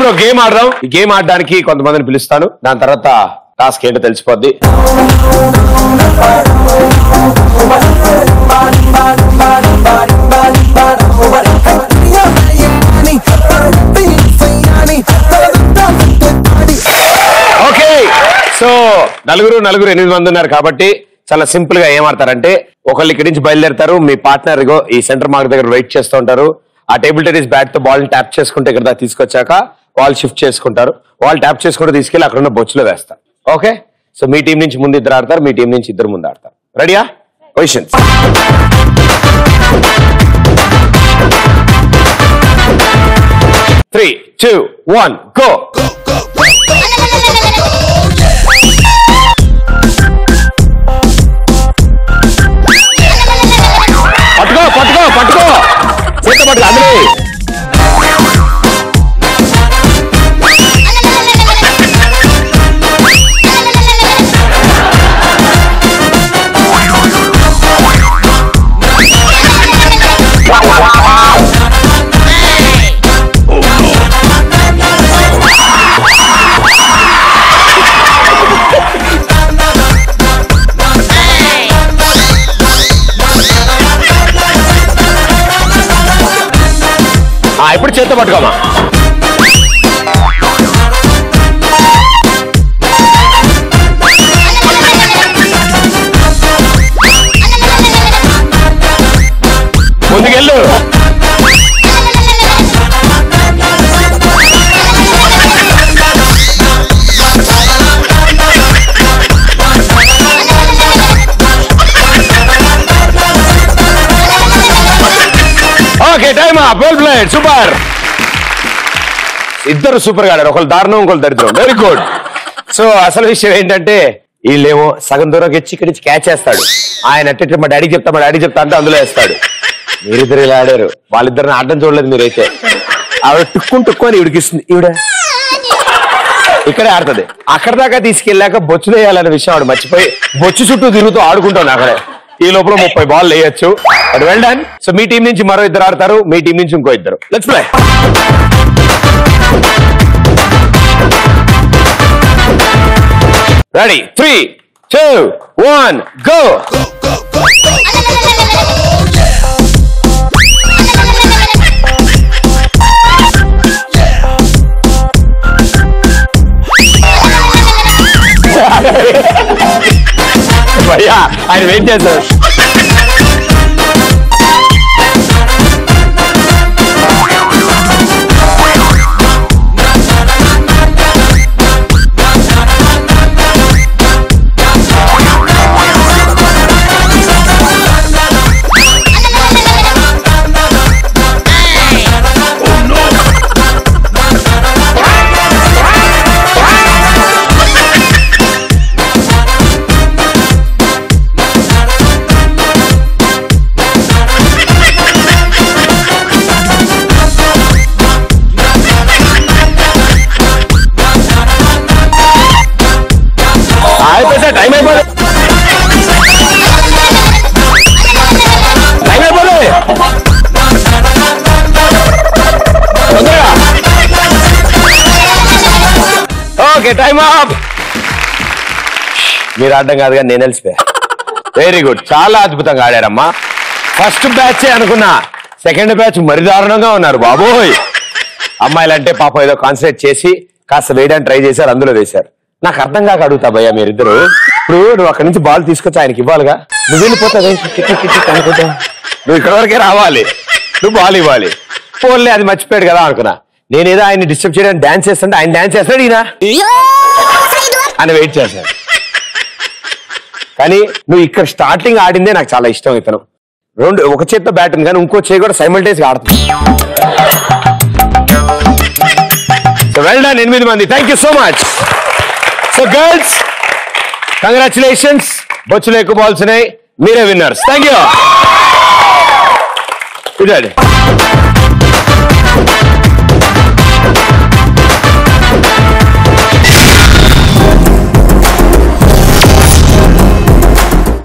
ఇప్పుడు గేమ్ ఆడదాం. ఈ గేమ్ ఆడడానికి కొంతమందిని పిలుస్తాను, దాని తర్వాత టాస్క్ ఏంటో తెలిసిపోద్ది. ఓకే, సో నలుగురు 8 మంది ఉన్నారు కాబట్టి చాలా సింపుల్ గా ఏం ఆడతారంటే, ఒకళ్ళు ఇక్కడి నుంచి బయలుదేరతారు, మీ పార్ట్నర్ ఈ సెంటర్ మార్క్ దగ్గర వెయిట్ చేస్తూ ఉంటారు. ఆ టేబుల్ టెన్నిస్ బ్యాట్ తో బాల్ ట్యాప్ చేసుకుంటే ఇక్కడ దాకా తీసుకొచ్చాక బాల్ షిఫ్ట్ చేసుకుంటారు. బాల్ ట్యాప్ చేసుకుంటూ తీసుకెళ్లి అక్కడ ఉన్న బొచ్చులో వేస్తారు. ఓకే, సో మీ టీం నుంచి ముందు 2 ఆడతారు, మీ టీం నుంచి 2 ముందు ఆడతారు. రెడీయా? పొజిషన్స్. 3, 2, 1 గో. పట్టుకో చేత పట్టుకో అందులో. ఇప్పుడు చేత్తో పట్టుకోమా. ముందుకెళ్ళు. Okay, time up. Well played, super. ఇద్దరు సూపర్ గా ఆడారు, ఒకళ్ళు దారుణం ఇంకొకళ్ళు దరిద్రం. Very good. సో అసలు విషయం ఏంటంటే, వీళ్ళేమో సగం దూరం వచ్చి ఇక్కడి నుంచి క్యాచ్ చేస్తాడు, ఆయన అట్ట మా డాడీ చెప్తా అంటే అందులో వేస్తాడు. మీరిద్దరు ఇలా ఆడారు, వాళ్ళిద్దరిని ఆడడం చూడలేదు మీరైతే. ఆవిడ టుక్కు అని ఇవిడికిస్తుంది, ఈవిడ ఇక్కడే ఆడుతుంది. అక్కడ దాకా తీసుకెళ్ళాక బొచ్చులు వేయాలనే విషయం ఆవిడ మర్చిపోయి బొచ్చు చుట్టూ తిరుగుతూ ఆడుకుంటాను అక్కడే. ఈ లోపల 30 బాల్ వేయచ్చు. అది వెల్ డన్. సో మీ టీం నుంచి మరో 2 ఆడతారు, మీ టీం నుంచి ఇంకో 2. Let's play. రెడీ? 3, 2, 1 గో. భయ్యా ఆయన వెయిట్ చేస్తారు. టైం అయిపోలేదు. Okay, time up. మీరు ఆడడం కాదు కానీ నేను తెలిసిపోయా. వెరీ గుడ్, చాలా అద్భుతంగా ఆడారమ్మా. ఫస్ట్ బ్యాచ్ అనుకున్నా, సెకండ్ బ్యాచ్ మరి దారుణంగా ఉన్నారు బాబోయ్. అమ్మాయిలంటే పాపం ఏదో కాన్సన్ట్రేట్ చేసి కాస్త వేయడానికి ట్రై చేశారు, అందులో వేశారు. నాకు అర్థం కాక అడుగుతా భయ్యా, మీరిద్దరు ఇప్పుడు నువ్వు అక్కడి నుంచి బాల్ తీసుకొచ్చి ఆయనకి ఇవ్వాలిగా, నువ్వు వెళ్ళిపోతావు అనుకుంటా, నువ్వు ఇక్కడ వరకే రావాలి, నువ్వు బాల్ ఇవ్వాలి. పోన్లే అది మర్చిపోయాడు కదా అనుకున్నా. నేనేదో ఆయన డిస్టర్బ్ చేయడానికి డాన్స్ చేస్తుంటే ఆయన డాన్స్ చేస్తాడు, ఈయన ఆయన వెయిట్ చేశాడు. కానీ నువ్వు ఇక్కడ స్టార్టింగ్ ఆడిందే నాకు చాలా ఇష్టం. ఇతను ఒక చేత్తో బ్యాట్ ఉంది కానీ ఇంకో చేయి కూడా సైమల్టేనియస్ గా ఆడుతుంది. సో వెల్ డన్ 8 మంది. Thank you so much. So girls congratulations, బొచ్చులో ఎక్కువ బాల్స్ ఉన్నాయి, మీరే విన్నర్స్. Thank you.